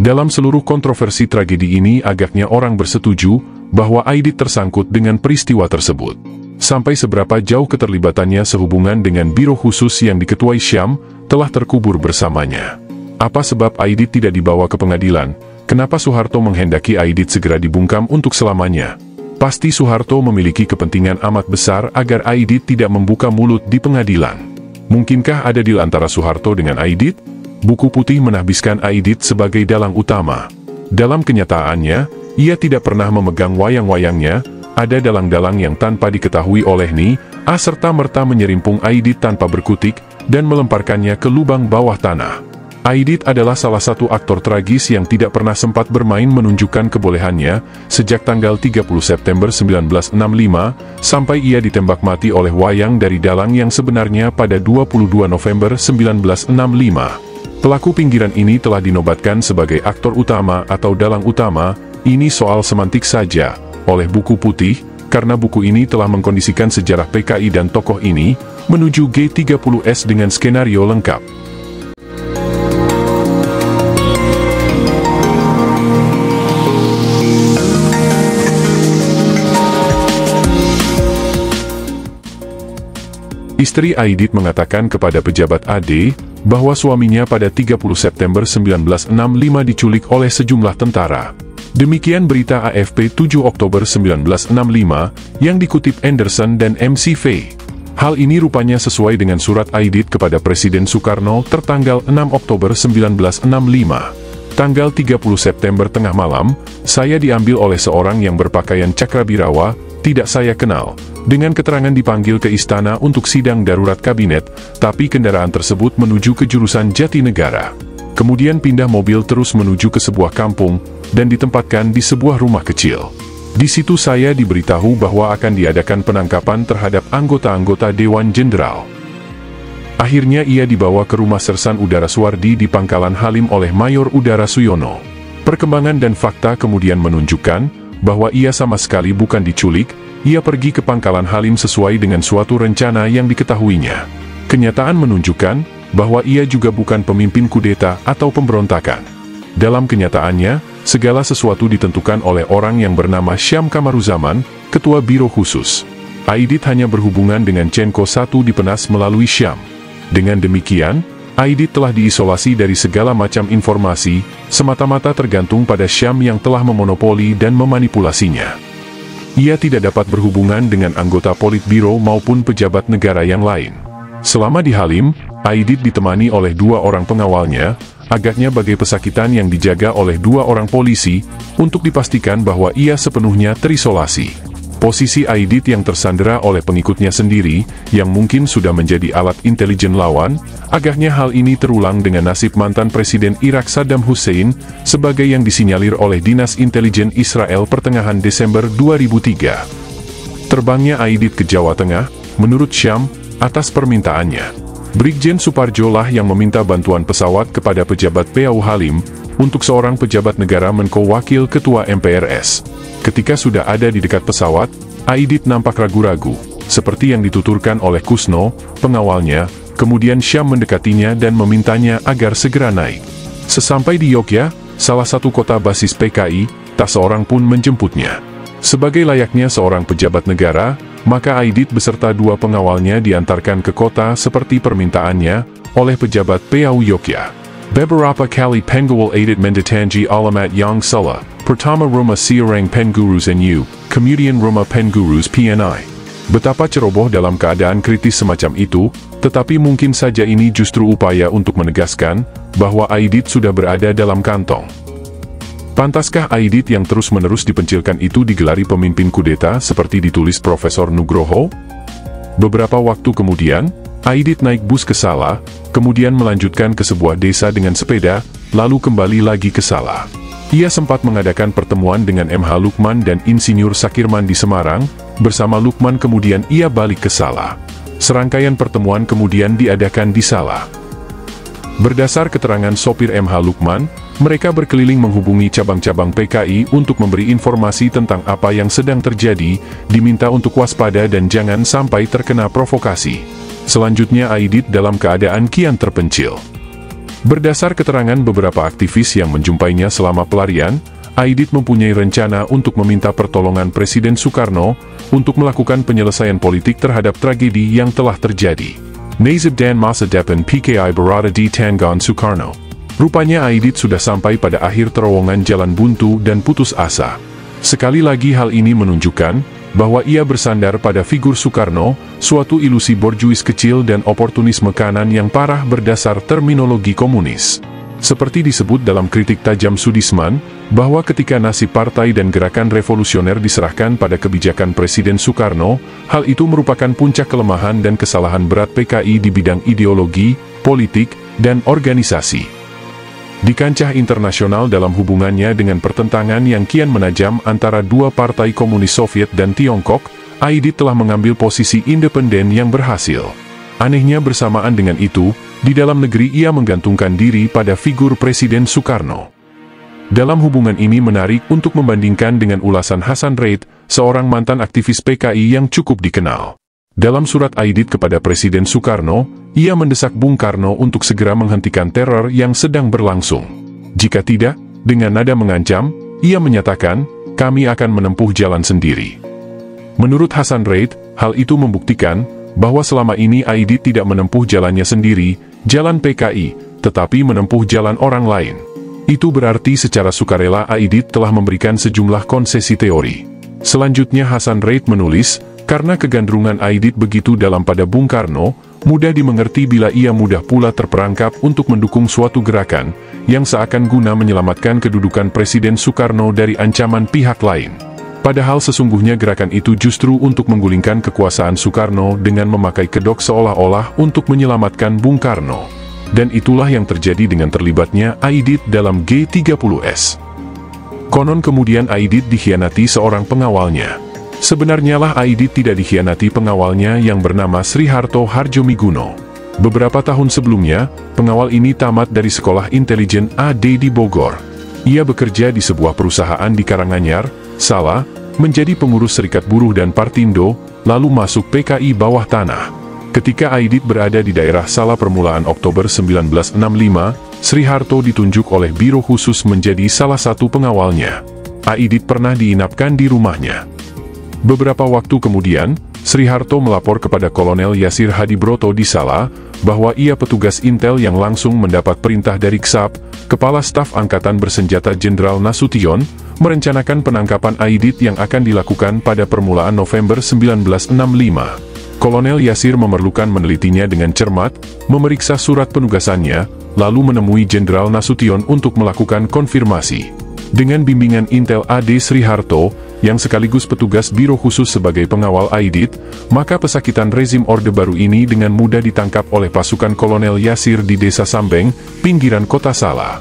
Dalam seluruh kontroversi tragedi ini agaknya orang bersetuju bahwa Aidit tersangkut dengan peristiwa tersebut. Sampai seberapa jauh keterlibatannya sehubungan dengan biro khusus yang diketuai Syam telah terkubur bersamanya. Apa sebab Aidit tidak dibawa ke pengadilan? Kenapa Soeharto menghendaki Aidit segera dibungkam untuk selamanya? Pasti Soeharto memiliki kepentingan amat besar agar Aidit tidak membuka mulut di pengadilan. Mungkinkah ada deal antara Soeharto dengan Aidit? Buku Putih menahbiskan Aidit sebagai dalang utama. Dalam kenyataannya, ia tidak pernah memegang wayang-wayangnya. Ada dalang-dalang yang tanpa diketahui oleh Ni A serta-merta menyerimpung Aidit tanpa berkutik dan melemparkannya ke lubang bawah tanah. Aidit adalah salah satu aktor tragis yang tidak pernah sempat bermain menunjukkan kebolehannya sejak tanggal 30 September 1965 sampai ia ditembak mati oleh wayang dari dalang yang sebenarnya pada 22 November 1965. Pelaku pinggiran ini telah dinobatkan sebagai aktor utama atau dalang utama, ini soal semantik saja, oleh Buku Putih, karena buku ini telah mengkondisikan sejarah PKI dan tokoh ini menuju G30S dengan skenario lengkap. Istri Aidit mengatakan kepada pejabat AD bahwa suaminya pada 30 September 1965 diculik oleh sejumlah tentara. Demikian berita AFP 7 Oktober 1965 yang dikutip Anderson dan McVeigh. Hal ini rupanya sesuai dengan surat Aidit kepada Presiden Soekarno tertanggal 6 Oktober 1965. Tanggal 30 September tengah malam, saya diambil oleh seorang yang berpakaian Cakrabirawa, tidak saya kenal. Dengan keterangan dipanggil ke istana untuk sidang darurat kabinet, tapi kendaraan tersebut menuju ke jurusan Jatinegara. Kemudian pindah mobil terus menuju ke sebuah kampung, dan ditempatkan di sebuah rumah kecil. Di situ saya diberitahu bahwa akan diadakan penangkapan terhadap anggota-anggota Dewan Jenderal. Akhirnya ia dibawa ke rumah Sersan Udara Suwardi di Pangkalan Halim oleh Mayor Udara Suyono. Perkembangan dan fakta kemudian menunjukkan bahwa ia sama sekali bukan diculik. Ia pergi ke Pangkalan Halim sesuai dengan suatu rencana yang diketahuinya. Kenyataan menunjukkan bahwa ia juga bukan pemimpin kudeta atau pemberontakan. Dalam kenyataannya, segala sesuatu ditentukan oleh orang yang bernama Syam Kamaruzaman, Ketua Biro Khusus. Aidit hanya berhubungan dengan Cenko I di Penas melalui Syam. Dengan demikian, Aidit telah diisolasi dari segala macam informasi, semata-mata tergantung pada Syam yang telah memonopoli dan memanipulasinya. Ia tidak dapat berhubungan dengan anggota Politbiro maupun pejabat negara yang lain. Selama di Halim, Aidit ditemani oleh 2 orang pengawalnya, agaknya bagai pesakitan yang dijaga oleh 2 orang polisi, untuk dipastikan bahwa ia sepenuhnya terisolasi. Posisi Aidit yang tersandera oleh pengikutnya sendiri, yang mungkin sudah menjadi alat intelijen lawan, agaknya hal ini terulang dengan nasib mantan Presiden Irak Saddam Hussein, sebagai yang disinyalir oleh Dinas Intelijen Israel pertengahan Desember 2003. Terbangnya Aidit ke Jawa Tengah, menurut Syam, atas permintaannya. Brigjen Suparjo lah yang meminta bantuan pesawat kepada pejabat PAU Halim, untuk seorang pejabat negara Menko Wakil Ketua MPRS. Ketika sudah ada di dekat pesawat, Aidit nampak ragu-ragu, seperti yang dituturkan oleh Kusno, pengawalnya. Kemudian Syam mendekatinya dan memintanya agar segera naik. Sesampai di Yogyakarta, salah satu kota basis PKI, tak seorang pun menjemputnya. Sebagai layaknya seorang pejabat negara, maka Aidit beserta 2 pengawalnya diantarkan ke kota seperti permintaannya oleh pejabat PAU Yogyakarta. Beberapa kali penggawal Aidit mendatangi alamat yang salah. Pertama rumah Siarang Penggurus NU, kemudian rumah Penggurus PNI. Betapa ceroboh dalam keadaan kritis semacam itu, tetapi mungkin saja ini justru upaya untuk menegaskan bahwa Aidit sudah berada dalam kantong. Pantaskah Aidit yang terus-menerus dipencilkan itu digelari pemimpin kudeta seperti ditulis Profesor Nugroho? Beberapa waktu kemudian, Aidit naik bus ke Salah, kemudian melanjutkan ke sebuah desa dengan sepeda, lalu kembali lagi ke Salah. Ia sempat mengadakan pertemuan dengan MH Lukman dan Insinyur Sakirman di Semarang, bersama Lukman kemudian ia balik ke Salah. Serangkaian pertemuan kemudian diadakan di Salah. Berdasar keterangan sopir MH Lukman, mereka berkeliling menghubungi cabang-cabang PKI untuk memberi informasi tentang apa yang sedang terjadi, diminta untuk waspada dan jangan sampai terkena provokasi. Selanjutnya Aidit dalam keadaan kian terpencil. Berdasar keterangan beberapa aktivis yang menjumpainya selama pelarian, Aidit mempunyai rencana untuk meminta pertolongan Presiden Soekarno untuk melakukan penyelesaian politik terhadap tragedi yang telah terjadi. Nasib dan masa depan PKI berada di tangan Soekarno. Rupanya Aidit sudah sampai pada akhir terowongan jalan buntu dan putus asa. Sekali lagi hal ini menunjukkan bahwa ia bersandar pada figur Soekarno, suatu ilusi borjuis kecil dan oportunisme kanan yang parah berdasar terminologi komunis. Seperti disebut dalam kritik tajam Sudisman, bahwa ketika nasib partai dan gerakan revolusioner diserahkan pada kebijakan Presiden Soekarno, hal itu merupakan puncak kelemahan dan kesalahan berat PKI di bidang ideologi, politik, dan organisasi. Di kancah internasional dalam hubungannya dengan pertentangan yang kian menajam antara dua partai komunis Soviet dan Tiongkok, Aidit telah mengambil posisi independen yang berhasil. Anehnya bersamaan dengan itu, di dalam negeri ia menggantungkan diri pada figur Presiden Soekarno. Dalam hubungan ini menarik untuk membandingkan dengan ulasan Hasan Reid, seorang mantan aktivis PKI yang cukup dikenal. Dalam surat Aidit kepada Presiden Soekarno, ia mendesak Bung Karno untuk segera menghentikan teror yang sedang berlangsung. Jika tidak, dengan nada mengancam, ia menyatakan, "Kami akan menempuh jalan sendiri." Menurut Hasan Reid, hal itu membuktikan bahwa selama ini Aidit tidak menempuh jalannya sendiri, jalan PKI, tetapi menempuh jalan orang lain. Itu berarti secara sukarela Aidit telah memberikan sejumlah konsesi teori. Selanjutnya Hasan Reid menulis, karena kegandrungan Aidit begitu dalam pada Bung Karno, mudah dimengerti bila ia mudah pula terperangkap untuk mendukung suatu gerakan, yang seakan guna menyelamatkan kedudukan Presiden Soekarno dari ancaman pihak lain. Padahal sesungguhnya gerakan itu justru untuk menggulingkan kekuasaan Soekarno dengan memakai kedok seolah-olah untuk menyelamatkan Bung Karno. Dan itulah yang terjadi dengan terlibatnya Aidit dalam G30S. Konon kemudian Aidit dikhianati seorang pengawalnya. Sebenarnya lah Aidit tidak dikhianati pengawalnya yang bernama Sriharto Harjomiguno. Beberapa tahun sebelumnya, pengawal ini tamat dari Sekolah Intelijen AD di Bogor. Ia bekerja di sebuah perusahaan di Karanganyar, Salah, menjadi pengurus Serikat Buruh dan Partindo, lalu masuk PKI bawah tanah. Ketika Aidit berada di daerah Salah permulaan Oktober 1965, Sriharto ditunjuk oleh Biro Khusus menjadi salah satu pengawalnya. Aidit pernah diinapkan di rumahnya. Beberapa waktu kemudian, Sriharto melapor kepada Kolonel Yasir Hadibroto di Salah, bahwa ia petugas intel yang langsung mendapat perintah dari KSAP, Kepala Staf Angkatan Bersenjata Jenderal Nasution, merencanakan penangkapan Aidit yang akan dilakukan pada permulaan November 1965. Kolonel Yasir memerlukan menelitinya dengan cermat, memeriksa surat penugasannya, lalu menemui Jenderal Nasution untuk melakukan konfirmasi. Dengan bimbingan Intel AD Sriharto, yang sekaligus petugas Biro Khusus sebagai pengawal Aidit, maka pesakitan rezim Orde Baru ini dengan mudah ditangkap oleh pasukan Kolonel Yasir di Desa Sambeng, pinggiran kota Salah.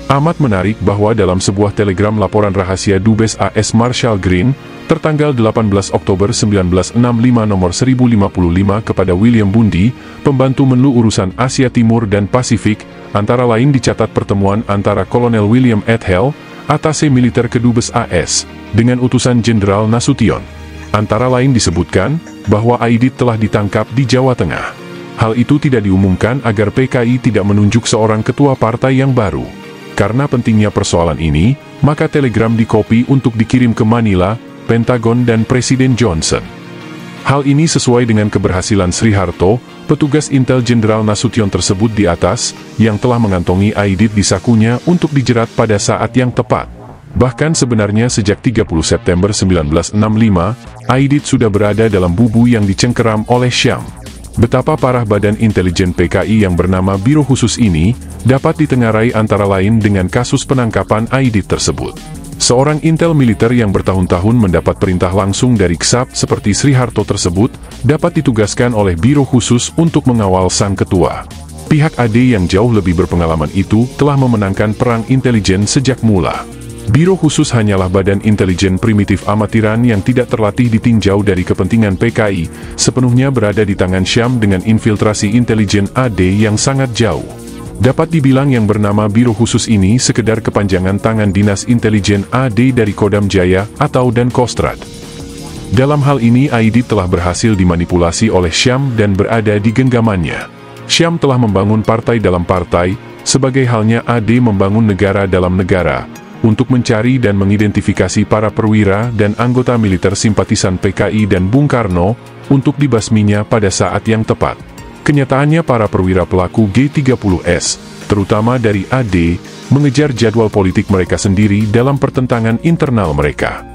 Amat menarik bahwa dalam sebuah telegram laporan rahasia Dubes AS Marshall Green, tertanggal 18 Oktober 1965 nomor 1055 kepada William Bundy, pembantu Menlu Urusan Asia Timur dan Pasifik, antara lain dicatat pertemuan antara Kolonel William Ethel, Atase Militer Kedubes AS, dengan utusan Jenderal Nasution. Antara lain disebutkan, bahwa Aidit telah ditangkap di Jawa Tengah. Hal itu tidak diumumkan agar PKI tidak menunjuk seorang ketua partai yang baru. Karena pentingnya persoalan ini, maka telegram dikopi untuk dikirim ke Manila, Pentagon dan Presiden Johnson. Hal ini sesuai dengan keberhasilan Sriharto, petugas Intel Jenderal Nasution tersebut di atas, yang telah mengantongi Aidit di sakunya untuk dijerat pada saat yang tepat. Bahkan sebenarnya sejak 30 September 1965, Aidit sudah berada dalam bubu yang dicengkeram oleh Syam. Betapa parah badan intelijen PKI yang bernama Biro Khusus ini, dapat ditengarai antara lain dengan kasus penangkapan Aidit tersebut. Seorang intel militer yang bertahun-tahun mendapat perintah langsung dari KSAP seperti Sriharto tersebut, dapat ditugaskan oleh Biro Khusus untuk mengawal sang ketua. Pihak AD yang jauh lebih berpengalaman itu telah memenangkan perang intelijen sejak mula. Biro Khusus hanyalah badan intelijen primitif amatiran yang tidak terlatih ditinjau dari kepentingan PKI, sepenuhnya berada di tangan Syam dengan infiltrasi intelijen AD yang sangat jauh. Dapat dibilang yang bernama Biro Khusus ini sekedar kepanjangan tangan Dinas Intelijen AD dari Kodam Jaya atau Dan Kostrad. Dalam hal ini Aidit telah berhasil dimanipulasi oleh Syam dan berada di genggamannya. Syam telah membangun partai dalam partai, sebagai halnya AD membangun negara dalam negara, untuk mencari dan mengidentifikasi para perwira dan anggota militer simpatisan PKI dan Bung Karno, untuk dibasminya pada saat yang tepat. Kenyataannya para perwira pelaku G30S, terutama dari AD, mengejar jadwal politik mereka sendiri dalam pertentangan internal mereka.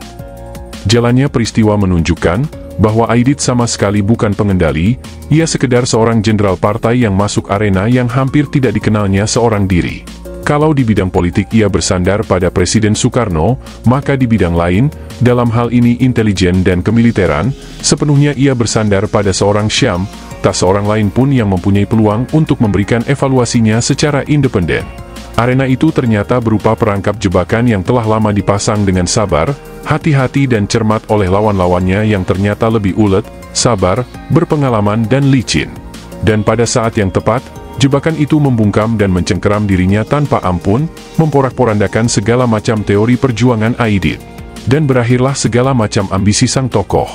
Jalannya peristiwa menunjukkan bahwa Aidit sama sekali bukan pengendali, ia sekedar seorang jenderal partai yang masuk arena yang hampir tidak dikenalnya seorang diri. Kalau di bidang politik ia bersandar pada Presiden Soekarno, maka di bidang lain, dalam hal ini intelijen dan kemiliteran, sepenuhnya ia bersandar pada seorang Syam, tak seorang lain pun yang mempunyai peluang untuk memberikan evaluasinya secara independen. Arena itu ternyata berupa perangkap jebakan yang telah lama dipasang dengan sabar, hati-hati dan cermat oleh lawan-lawannya yang ternyata lebih ulet, sabar, berpengalaman dan licin. Dan pada saat yang tepat, jebakan itu membungkam dan mencengkeram dirinya tanpa ampun, memporak-porandakan segala macam teori perjuangan Aidit. Dan berakhirlah segala macam ambisi sang tokoh.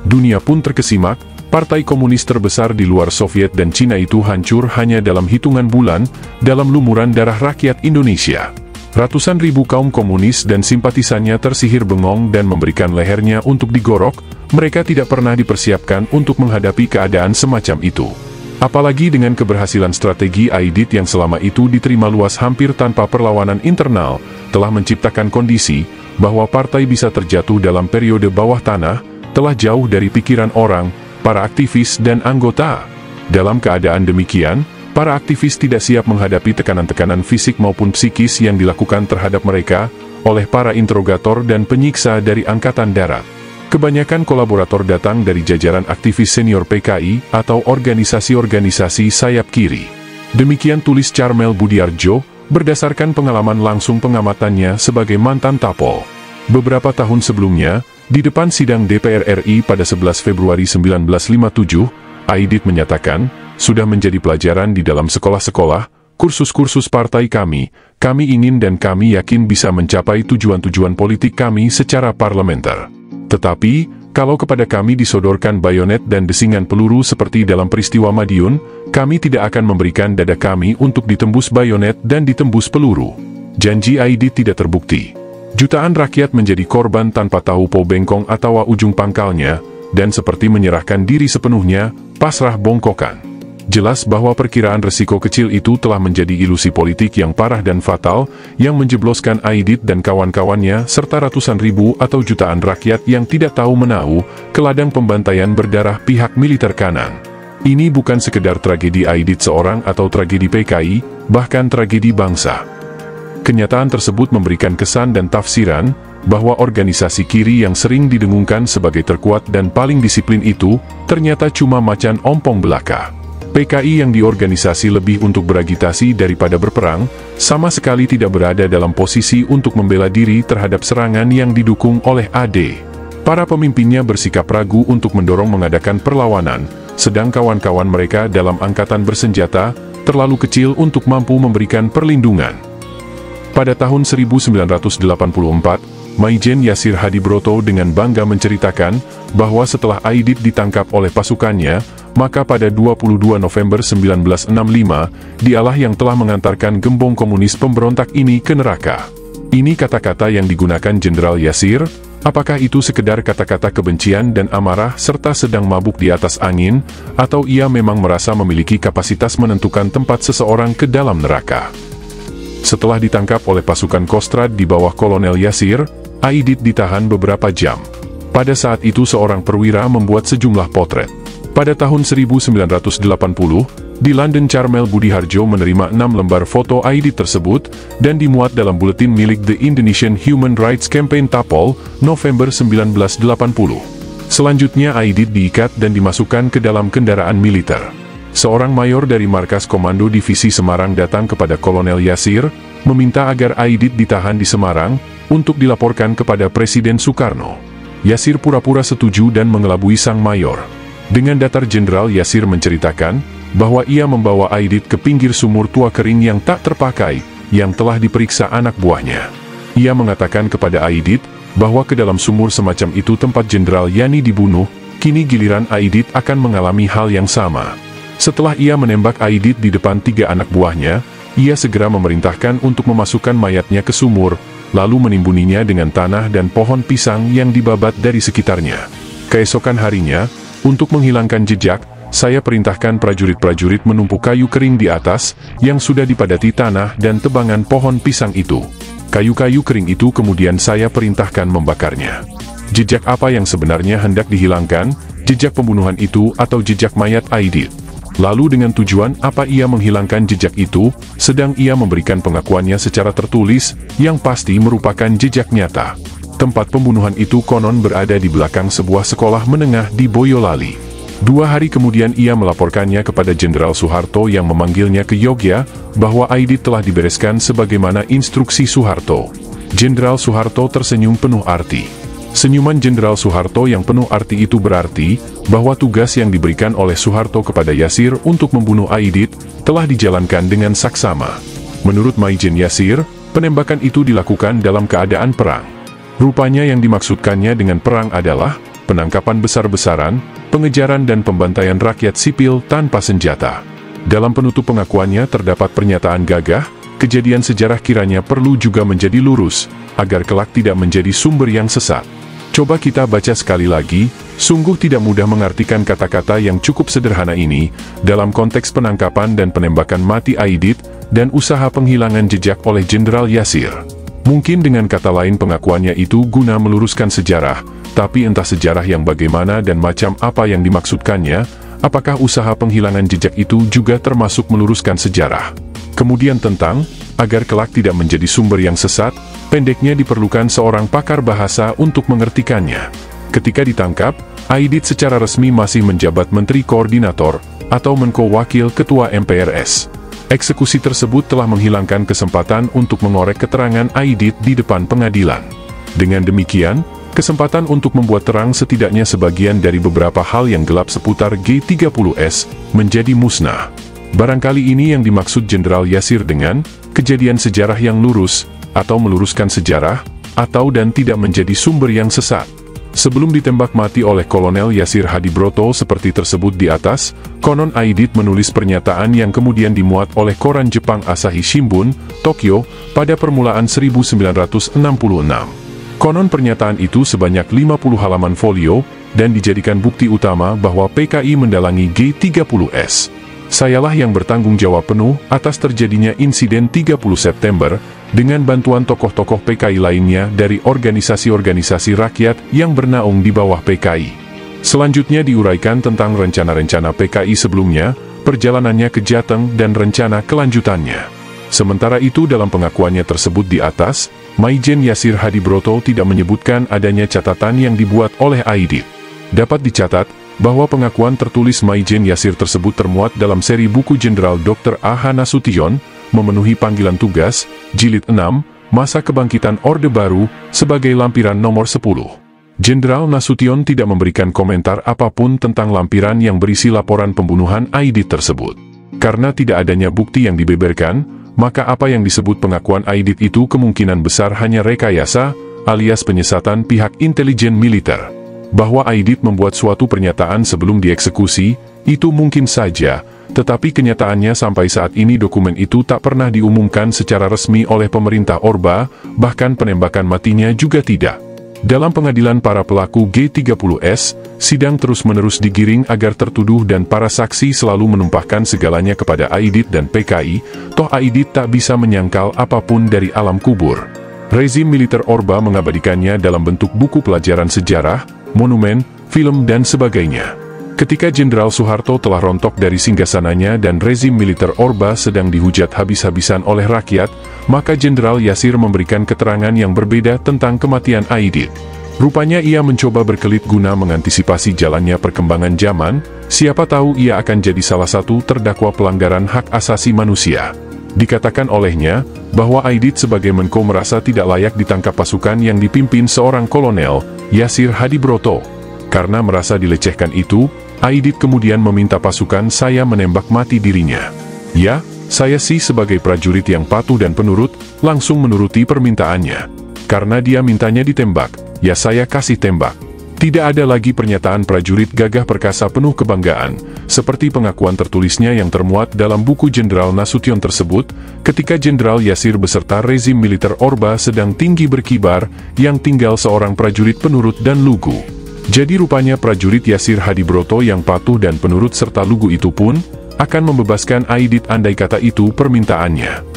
Dunia pun terkesimak. Partai komunis terbesar di luar Soviet dan Cina itu hancur hanya dalam hitungan bulan, dalam lumuran darah rakyat Indonesia. Ratusan ribu kaum komunis dan simpatisannya tersihir bengong dan memberikan lehernya untuk digorok, mereka tidak pernah dipersiapkan untuk menghadapi keadaan semacam itu. Apalagi dengan keberhasilan strategi Aidit yang selama itu diterima luas hampir tanpa perlawanan internal, telah menciptakan kondisi bahwa partai bisa terjatuh dalam periode bawah tanah, telah jauh dari pikiran orang, para aktivis dan anggota. Dalam keadaan demikian, para aktivis tidak siap menghadapi tekanan-tekanan fisik maupun psikis yang dilakukan terhadap mereka oleh para interrogator dan penyiksa dari Angkatan Darat. Kebanyakan kolaborator datang dari jajaran aktivis senior PKI atau organisasi-organisasi sayap kiri. Demikian tulis Charmel Budiardjo, berdasarkan pengalaman langsung pengamatannya sebagai mantan Tapol. Beberapa tahun sebelumnya, di depan sidang DPR RI pada 11 Februari 1957, Aidit menyatakan, sudah menjadi pelajaran di dalam sekolah-sekolah, kursus-kursus partai kami ingin dan kami yakin bisa mencapai tujuan-tujuan politik kami secara parlementer. Tetapi, kalau kepada kami disodorkan bayonet dan desingan peluru seperti dalam peristiwa Madiun, kami tidak akan memberikan dada kami untuk ditembus bayonet dan ditembus peluru. Janji Aidit tidak terbukti. Jutaan rakyat menjadi korban tanpa tahu po bengkong atau ujung pangkalnya, dan seperti menyerahkan diri sepenuhnya, pasrah bongkokan. Jelas bahwa perkiraan resiko kecil itu telah menjadi ilusi politik yang parah dan fatal, yang menjebloskan Aidit dan kawan-kawannya serta ratusan ribu atau jutaan rakyat yang tidak tahu menahu, ke ladang pembantaian berdarah pihak militer kanan. Ini bukan sekedar tragedi Aidit seorang atau tragedi PKI, bahkan tragedi bangsa. Kenyataan tersebut memberikan kesan dan tafsiran, bahwa organisasi kiri yang sering didengungkan sebagai terkuat dan paling disiplin itu, ternyata cuma macan ompong belaka. PKI yang diorganisasi lebih untuk beragitasi daripada berperang, sama sekali tidak berada dalam posisi untuk membela diri terhadap serangan yang didukung oleh AD. Para pemimpinnya bersikap ragu untuk mendorong mengadakan perlawanan, sedang kawan-kawan mereka dalam angkatan bersenjata, terlalu kecil untuk mampu memberikan perlindungan. Pada tahun 1984, Maijen Yasir Hadibroto dengan bangga menceritakan bahwa setelah Aidit ditangkap oleh pasukannya, maka pada 22 November 1965, dialah yang telah mengantarkan gembong komunis pemberontak ini ke neraka. Ini kata-kata yang digunakan Jenderal Yasir. Apakah itu sekedar kata-kata kebencian dan amarah serta sedang mabuk di atas angin, atau ia memang merasa memiliki kapasitas menentukan tempat seseorang ke dalam neraka? Setelah ditangkap oleh pasukan Kostrad di bawah Kolonel Yasir, Aidit ditahan beberapa jam. Pada saat itu seorang perwira membuat sejumlah potret. Pada tahun 1980, di London Charmel Budiardjo menerima 6 lembar foto Aidit tersebut, dan dimuat dalam buletin milik The Indonesian Human Rights Campaign Tapol, November 1980. Selanjutnya Aidit diikat dan dimasukkan ke dalam kendaraan militer. Seorang mayor dari Markas Komando Divisi Semarang datang kepada Kolonel Yasir, meminta agar Aidit ditahan di Semarang, untuk dilaporkan kepada Presiden Soekarno. Yasir pura-pura setuju dan mengelabui sang mayor. Dengan datar Jenderal Yasir menceritakan, bahwa ia membawa Aidit ke pinggir sumur tua kering yang tak terpakai, yang telah diperiksa anak buahnya. Ia mengatakan kepada Aidit, bahwa ke dalam sumur semacam itu tempat Jenderal Yani dibunuh, kini giliran Aidit akan mengalami hal yang sama. Setelah ia menembak Aidit di depan 3 anak buahnya, ia segera memerintahkan untuk memasukkan mayatnya ke sumur, lalu menimbuninya dengan tanah dan pohon pisang yang dibabat dari sekitarnya. Keesokan harinya, untuk menghilangkan jejak, saya perintahkan prajurit-prajurit menumpuk kayu kering di atas, yang sudah dipadati tanah dan tebangan pohon pisang itu. Kayu-kayu kering itu kemudian saya perintahkan membakarnya. Jejak apa yang sebenarnya hendak dihilangkan, jejak pembunuhan itu atau jejak mayat Aidit? Lalu dengan tujuan apa ia menghilangkan jejak itu, sedang ia memberikan pengakuannya secara tertulis, yang pasti merupakan jejak nyata. Tempat pembunuhan itu konon berada di belakang sebuah sekolah menengah di Boyolali. 2 hari kemudian ia melaporkannya kepada Jenderal Soeharto yang memanggilnya ke Yogya, bahwa Aidit telah dibereskan sebagaimana instruksi Soeharto. Jenderal Soeharto tersenyum penuh arti. Senyuman Jenderal Soeharto yang penuh arti itu berarti, bahwa tugas yang diberikan oleh Soeharto kepada Yasir untuk membunuh Aidit, telah dijalankan dengan saksama. Menurut Maijen Yasir, penembakan itu dilakukan dalam keadaan perang. Rupanya yang dimaksudkannya dengan perang adalah, penangkapan besar-besaran, pengejaran dan pembantaian rakyat sipil tanpa senjata. Dalam penutup pengakuannya terdapat pernyataan gagah, kejadian sejarah kiranya perlu juga menjadi lurus, agar kelak tidak menjadi sumber yang sesat. Coba kita baca sekali lagi, sungguh tidak mudah mengartikan kata-kata yang cukup sederhana ini, dalam konteks penangkapan dan penembakan mati Aidit, dan usaha penghilangan jejak oleh Jenderal Yasir. Mungkin dengan kata lain pengakuannya itu guna meluruskan sejarah, tapi entah sejarah yang bagaimana dan macam apa yang dimaksudkannya, apakah usaha penghilangan jejak itu juga termasuk meluruskan sejarah. Kemudian tentang, agar kelak tidak menjadi sumber yang sesat, pendeknya diperlukan seorang pakar bahasa untuk mengertikannya. Ketika ditangkap, Aidit secara resmi masih menjabat Menteri Koordinator, atau Menko Wakil Ketua MPRS. Eksekusi tersebut telah menghilangkan kesempatan untuk mengorek keterangan Aidit di depan pengadilan. Dengan demikian, kesempatan untuk membuat terang setidaknya sebagian dari beberapa hal yang gelap seputar G30S, menjadi musnah. Barangkali ini yang dimaksud Jenderal Yasir dengan kejadian sejarah yang lurus, atau meluruskan sejarah, atau dan tidak menjadi sumber yang sesat. Sebelum ditembak mati oleh Kolonel Yasir Hadibroto seperti tersebut di atas, konon Aidit menulis pernyataan yang kemudian dimuat oleh koran Jepang Asahi Shimbun, Tokyo, pada permulaan 1966. Konon pernyataan itu sebanyak 50 halaman folio, dan dijadikan bukti utama bahwa PKI mendalangi G30S. Sayalah yang bertanggung jawab penuh atas terjadinya insiden 30 September, dengan bantuan tokoh-tokoh PKI lainnya dari organisasi-organisasi rakyat yang bernaung di bawah PKI. Selanjutnya diuraikan tentang rencana-rencana PKI sebelumnya, perjalanannya ke Jateng dan rencana kelanjutannya. Sementara itu dalam pengakuannya tersebut di atas, Maijen Yasir Hadibroto tidak menyebutkan adanya catatan yang dibuat oleh Aidit. Dapat dicatat, bahwa pengakuan tertulis Maijen Yasir tersebut termuat dalam seri buku Jenderal Dr. A.H. Nasution, memenuhi panggilan tugas, Jilid 6, Masa Kebangkitan Orde Baru, sebagai lampiran nomor 10. Jenderal Nasution tidak memberikan komentar apapun tentang lampiran yang berisi laporan pembunuhan Aidit tersebut. Karena tidak adanya bukti yang dibeberkan, maka apa yang disebut pengakuan Aidit itu kemungkinan besar hanya rekayasa, alias penyesatan pihak intelijen militer. Bahwa Aidit membuat suatu pernyataan sebelum dieksekusi, itu mungkin saja, tetapi kenyataannya sampai saat ini dokumen itu tak pernah diumumkan secara resmi oleh pemerintah Orba, bahkan penembakan matinya juga tidak. Dalam pengadilan para pelaku G30S, sidang terus-menerus digiring agar tertuduh dan para saksi selalu menumpahkan segalanya kepada Aidit dan PKI, toh Aidit tak bisa menyangkal apapun dari alam kubur. Rezim militer Orba mengabadikannya dalam bentuk buku pelajaran sejarah, monumen, film dan sebagainya. Ketika Jenderal Soeharto telah rontok dari singgasananya dan rezim militer Orba sedang dihujat habis-habisan oleh rakyat, maka Jenderal Yasir memberikan keterangan yang berbeda tentang kematian Aidit. Rupanya ia mencoba berkelit guna mengantisipasi jalannya perkembangan zaman, siapa tahu ia akan jadi salah satu terdakwa pelanggaran hak asasi manusia. Dikatakan olehnya, bahwa Aidit sebagai Menko merasa tidak layak ditangkap pasukan yang dipimpin seorang kolonel, Yasir Hadibroto. Karena merasa dilecehkan itu, Aidit kemudian meminta pasukan saya menembak mati dirinya. Ya, saya sih sebagai prajurit yang patuh dan penurut, langsung menuruti permintaannya. Karena dia mintanya ditembak, ya saya kasih tembak. Tidak ada lagi pernyataan prajurit gagah perkasa penuh kebanggaan, seperti pengakuan tertulisnya yang termuat dalam buku Jenderal Nasution tersebut, ketika Jenderal Yasir beserta rezim militer Orba sedang tinggi berkibar, yang tinggal seorang prajurit penurut dan lugu. Jadi rupanya prajurit Yasir Hadibroto yang patuh dan penurut serta lugu itu pun, akan membebaskan Aidit andai kata itu permintaannya.